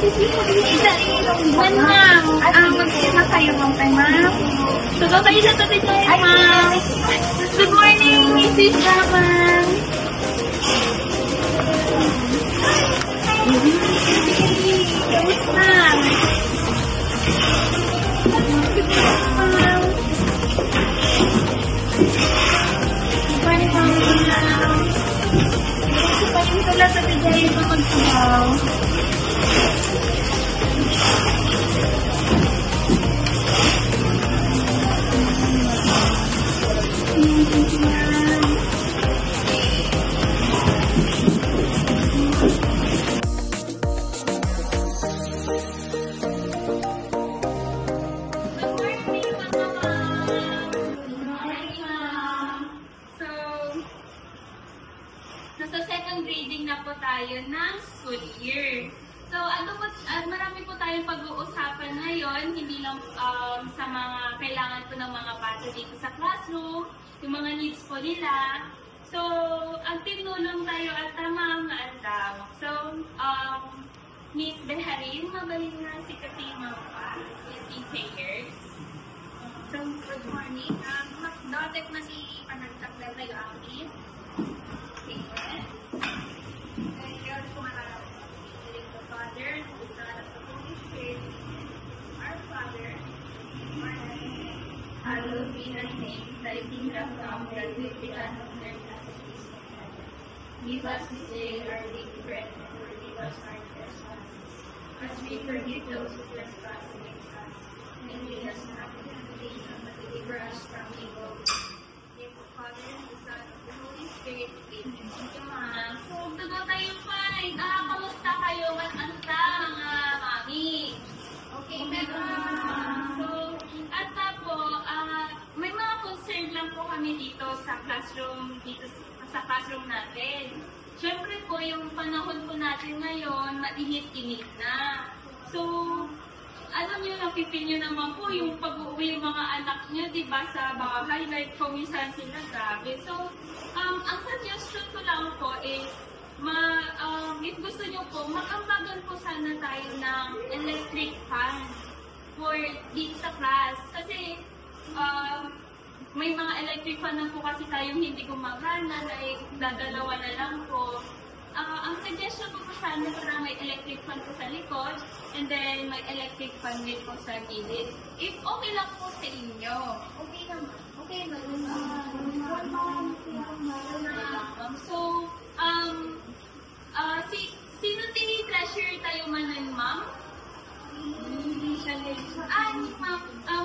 Ma'am, mag-sit na kayo ma'am kay ma'am. So, kayo na tabi tayo ma'am. Good morning, Mrs. Raman. Kamusta? Wala sa bigay ito magsabaw. Nasa second grading na po tayo ng school year. So, marami po tayong pag-uusapan ngayon, hindi lang sa mga kailangan po ng mga bata dito sa classroom, yung mga needs po nila. So, ang tinulong tayo at tamang andam. So, Miss Beharin, mabalin na si Katima pa, yung payers. So, good morning. Dapat na si Panagtapel tayo amin. Father, the Son of the Holy Spirit, our Father, hallowed be thy name, thy kingdom come, thy will be done on earth as it is in heaven. Give us this day our daily bread, and forgive us our trespasses, as we forgive those who trespass against us. And lead us not into temptation, but deliver us from evil. In the Father, and the Son, and the Holy Spirit, amen. Thank you, ma'am. So, tugo tayo pa. Kamusta kayo? Anta, mga mami? Okay, ma'am. So, at po, may mga concern lang po kami dito sa classroom natin. Siyempre po, yung panahon po natin ngayon, mainit-init na. So, alam nyo, napipil nyo naman po yung pag-uwi yung mga anak nyo, diba, sa bahay, like, kumisan sila, grabe. So, ang suggestion ko lang po is, if gusto nyo po, makambagan po sana tayo ng electric fan for dito sa class. Kasi, may mga electric fan na po kasi tayong hindi gumagana, like, dadalawa na lang po. Ang suggestion ko po sana para may electric fan po sa likod, and then may electric fan din po sa gilid. If okay lang po sa inyo. Okay naman. Okay naman. So, sino tini-treasure tayo manan, ma'am?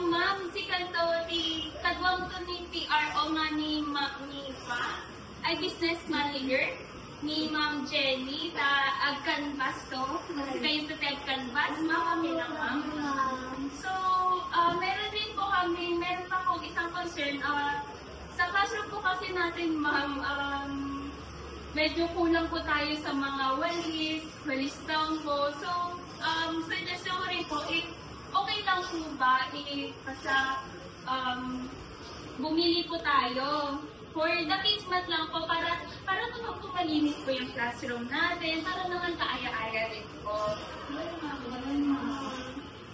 Ma'am, si kanto ni kadwang to ni PRO nga ni ay business manager ni Ma'am Jenny ag-canvas to. Kasi kayo to ag-canvas, ma'am, kami lang, ma'am. So, meron din po kami, meron pa po isang concern. Sa classroom po kasi natin, ma'am, medyo kulang po tayo sa mga walis down po. So, suggestion ko rin po, okay lang po ba, bumili po tayo. For the kismat lang po, para naman po malinis po yung classroom natin, para naman kaaya-aya rin po.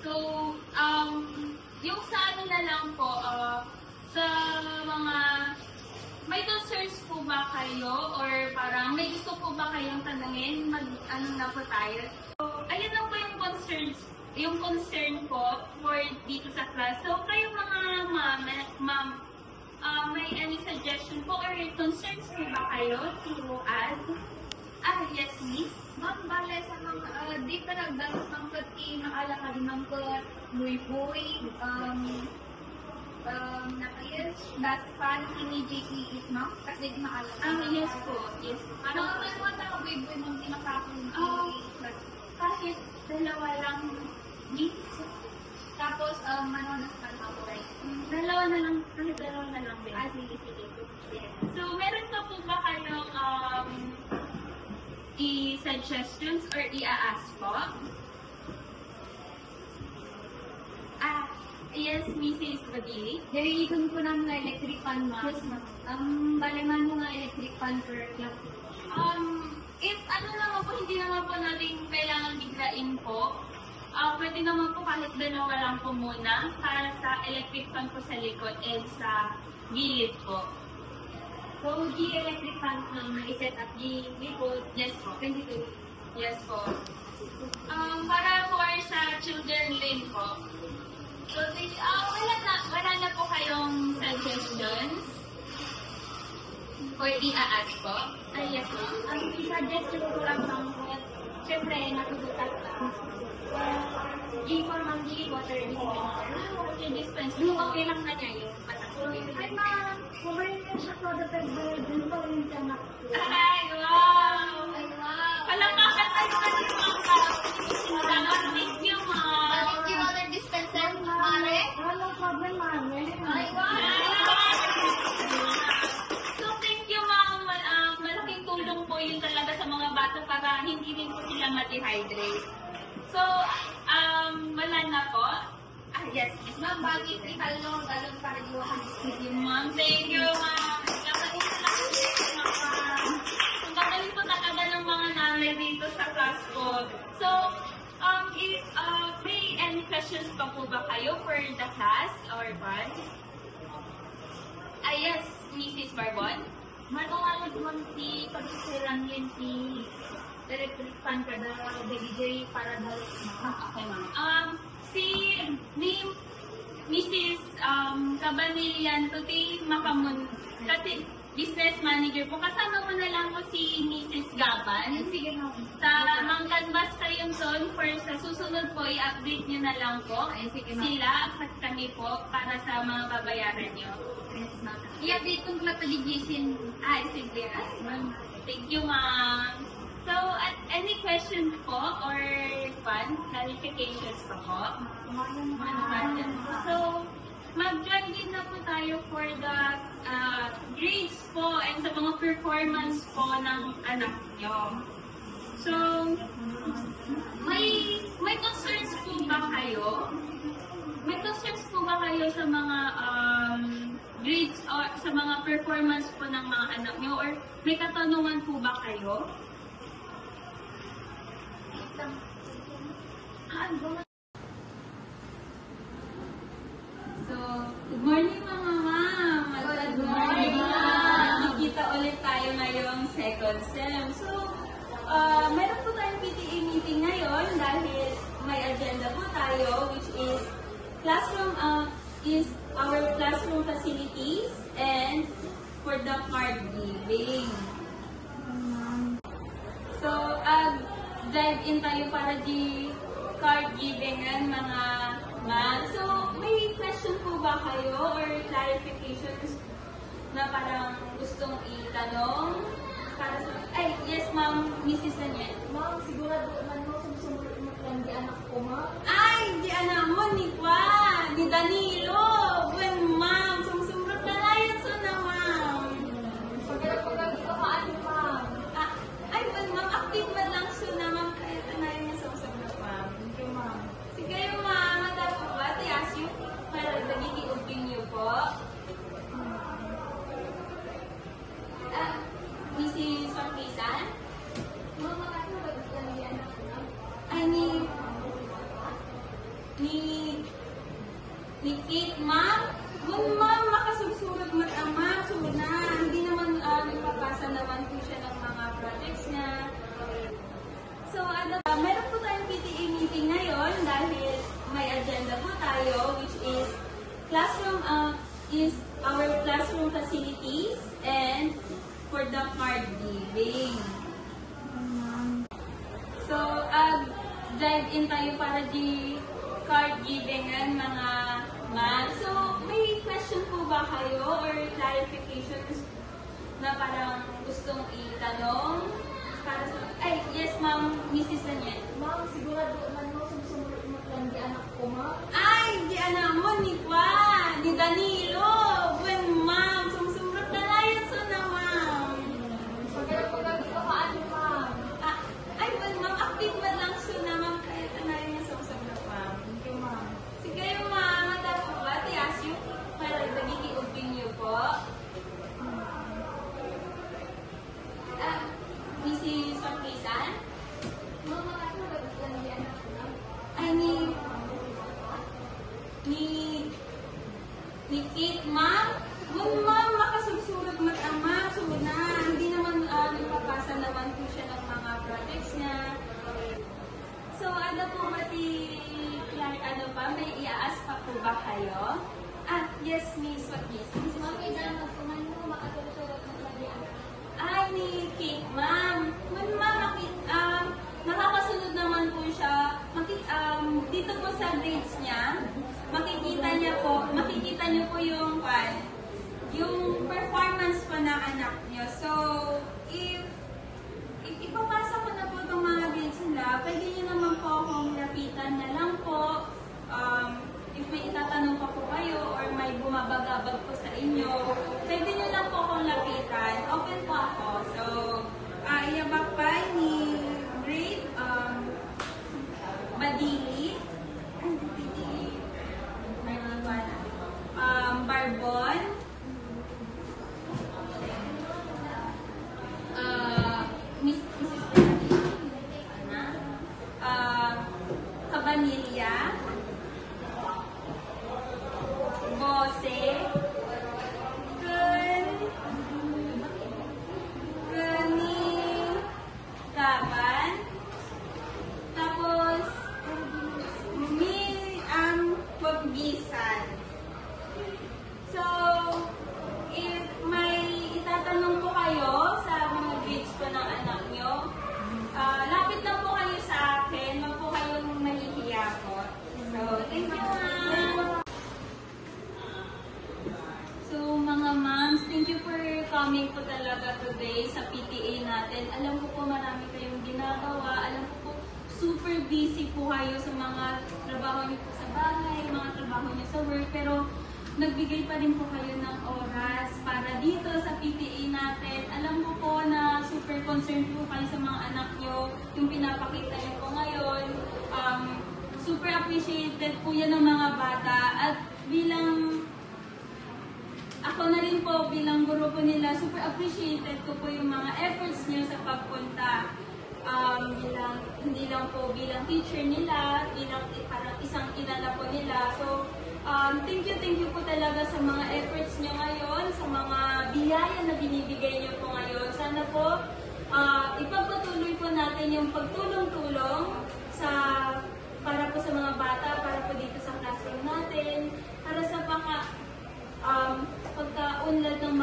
So, yung sa ano na lang po, sa mga, may concerns po ba kayo, or parang may gusto po ba kayong tanungin, ano na po tayo? So, ayan na po yung concern po for dito sa class. So, kayong mga ma'am, may any suggestion po or concerns po ba kayo to add? Yes, miss. Ma'am, bale sa mga, di ka nagdanas ng pati, nakalakad ng pati, buy-buy, nakayas, daspan, ini-JPE, ma'am, kasi maalala. Yes po, yes po. Ano naman mo na buy-buy mong pinakapon? Kahit dalawa lang, miss. Tapos, manonas ka na ako, right? Dalawa na lang, kahit dalawa na lang din. Sige. So, meron pa po ba kayong i-suggestions or i-ask po? Yes, Mrs. Badili. Narinikon ko ng electric fan, ma'am. Yes, ma'am. Balaman mo nga electric fan per class. If ano naman po, hindi naman po natin kailangan biglain po. Pwede naman po kahit dalawa lang po muna para sa electric fan po sa likod and sa gilid po. So, the electric fan na i-set up the likod, Yes po. 22. Yes po. Para for sa children lane po. So, wala na po kayong suggestions? Or i-a-ask po? Yes, ma'am. Ang i-suggestion ko lang ng siyempre, natututak lang. I-form ang water dispenser. Okay, dispense Yung po. okay lang na niya yung patakuloy. Ay, ma'am, kumain na siya sa the peg-bed. Dun pa rin siya nakuha. Ay, wow! Ay, wow! Palakpakan tayo na ng mga Thank you, ma'am. Thank you, water dispenser, Mare. Wala problem, mami. Ay, wow! So, thank you, ma'am. Malaking tulong po yun talaga sa mga bata para hindi rin po sila ma-dehydrate. So, wala na po. Yes. Ma'am, bakit italong galon para diwahan? Thank you, ma'am. Thank you, ma'am. Magaling po talaga. Ang gagaling po talaga ng mga namin dito sa class ko. So, may any questions pa po ba kayo for the class or what? Yes, Mrs. Barbon. Matungawag mo si pag-isilang yun si electric fan kada DJ para dalos mo. Okay, ma'am. Ni Mrs. Cabanillan, today Makamun, kasi business manager po, kasama mo na lang po si Mrs. Gaban. Sige, ma'am. Tamang canvas kayong doon for sa susunod po, i-update nyo na lang po Ay, sige, ma'am. sila at kami po para sa mga babayaran nyo. Yes, ma'am. I-update kong pala pag-gisin. Sige. Ma'am. Thank you, ma'am. So, any questions po or clarifications pa po? So, mag-join din na po tayo for the grades po and sa mga performance po ng anak nyo. So, may concerns po ba kayo? May concerns po ba kayo sa mga grades or sa mga performance po ng mga anak nyo? Or may katanungan po ba kayo? So, good morning mga ma'am! Good morning ma'am! Nakita ulit tayo ngayong second sem. So, meron po tayong PTA meeting ngayon dahil may agenda po tayo which is our classroom facilities and for the card giving. So, dive in tayo para di card giving mga ma'am. So, may question po ba kayo or clarifications na parang gustong itanong? Para sa... yes ma'am, Mrs. Daniel. Ma'am, sigurado naman mo, sumusunod mo lang di anak ko, ma'am. Di anak mo, ni Juan, ni Danilo. Well, ma'am, sumusunod na layan so na, ma'am. Pagkakapagkag ito kaan, ma'am. Well, ma'am, active man lang so na, ma'am. Kaya tanayan niya sumusunod, ma'am. Thank you, ma'am. Sige, ma'am, mata po ba? Tias yung para nagiging opinion po. Mrs. Pagkisan? Ma'am, ano ba gusto lang di anak ko, ma'am? Ni Kate, ma'am? Kung ma'am, makasusurot mo ma'am, so na, hindi naman nagpapasa naman po siya ng mga projects niya. So, meron po tayong PTA meeting ngayon dahil may agenda po tayo which is our classroom facilities and for the card giving. So, dive in tayo para di card giving mga ma'am. So, may question po ba kayo or clarifications na parang gustong itanong? Para sa... yes ma'am, Mrs. Daniel. Ma'am, sigurado naman mo, sumusunod mo lang di anak ko, ma'am. Di anak mo, ni Juan, ni Danilo. Well, ma'am, sumusunod na layan so na, ma'am. Pagkakapagkag ito kaan, ma'am. Well, ma'am, active man lang so na, ma'am. Kaya tanayan niya sumusunod, ma'am. Thank you, ma'am. Sige, ma'am, mata po ba? Tias yung para nagiging opinion po. Mrs. Pagkisan? anak nyo. So, if ipapasa ko na po itong mga grades nila, pwede nyo naman po akong lapitan na lang po. If may itatanong pa po kayo or may bumabagabag po sa inyo, pwede nyo lang po akong lapitan. Open po ako. So, iabak pa ni grade Badili, Barbon, Mrs. Cabanilla, Bose, Gaban, tapos Pagbisan. So, if may itatanong po kayo sa mga grades po ng anak nyo, lapit lang po kayo sa akin, wag po kayong mahihiya po. So, thank you, ma'am. So, mga moms, thank you for coming po talaga today sa PTA natin. Alam ko po marami kayong ginagawa. Alam ko po super busy po kayo sa mga trabaho niyo po sa bahay, mga trabaho niyo sa work, pero nagbigay pa rin po kayo ng oras para dito sa PTA natin. Alam ko po na super concerned po kayo sa mga anak niyo, yung pinapakita niyo po ngayon. Super appreciated po yan ng mga bata at bilang ako na rin po bilang guro po nila, super appreciated ko po yung mga efforts niyo sa pagpunta. Hindi lang po bilang teacher nila, bilang parang isang ina na po nila. So, thank you po talaga sa mga efforts niyo ngayon, sa mga biyaya na binibigay niyo po ngayon. Sana po, ipagpatuloy po natin yung pagtulong-tulong para po sa mga bata, para po dito sa classroom natin, para sa pagkaunlad ng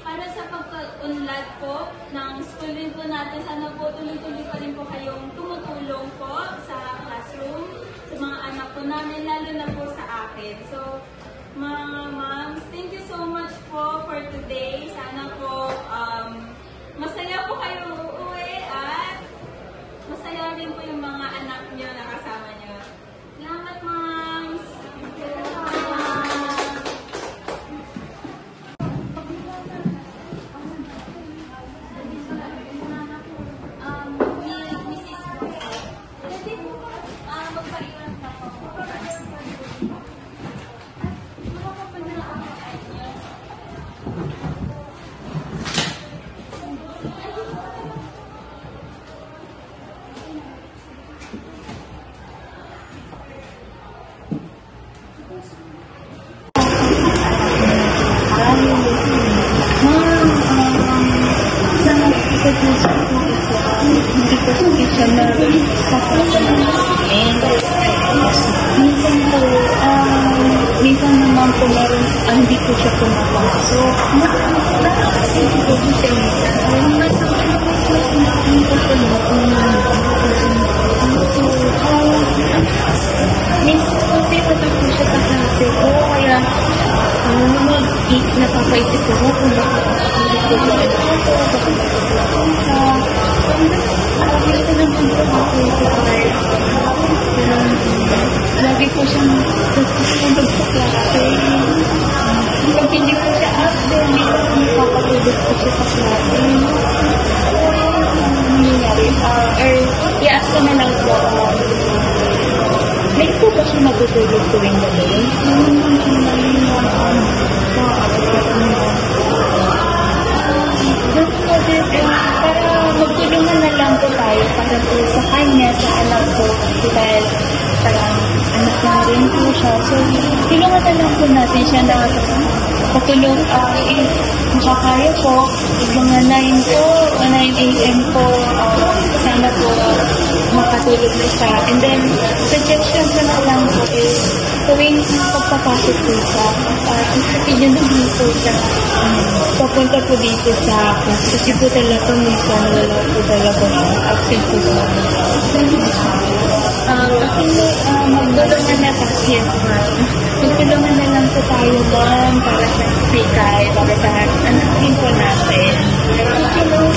para sa pagkaunlad po ng school rin po natin, sana po tuloy-tuloy pa rin po kayong tumutulong po sa classroom, sa mga anak po namin, lalo na po sa akin. So, mga moms, thank you so much po for today. Sana po masaya po kayo uuwi at masaya rin po yung mga anak nyo na kasama nyo. Salamat, moms! Thank you. Minsan naman po meron, hindi po siya pumapasok. Nakakasindi po siya. Minsan po kasi patag po siya sa klase ko, kaya napapaisip ko kung bakit po siya lagi po siyang nagpupunod sa klase. Pag hindi po siya absent, nakapatulog po siya sa klase. Nangyayari. I-ask ko na lang po. May po ba siya matutulog tuwing gabi? Para magtulungan na lang po tayo para po sa kanya, sa anak ko. Dahil parang anak na rin po siya. So, tulungan na lang po natin siya na patulong. Makakaya po, mga 9 po, 9 a.m. po, sana po makatulog na siya. And then, suggestion ko na lang po is, tuwing pagpapasok po siya, isipin nyo naman po siya, papunta po dito sa class. Kasi po talaga minsan wala po talaga absent po sa Magtulungan na kasi, ma'am. Magtulungan na lang po tayo, ma'am, para sa kay, para sa anak din po natin. Thank you, ma'am.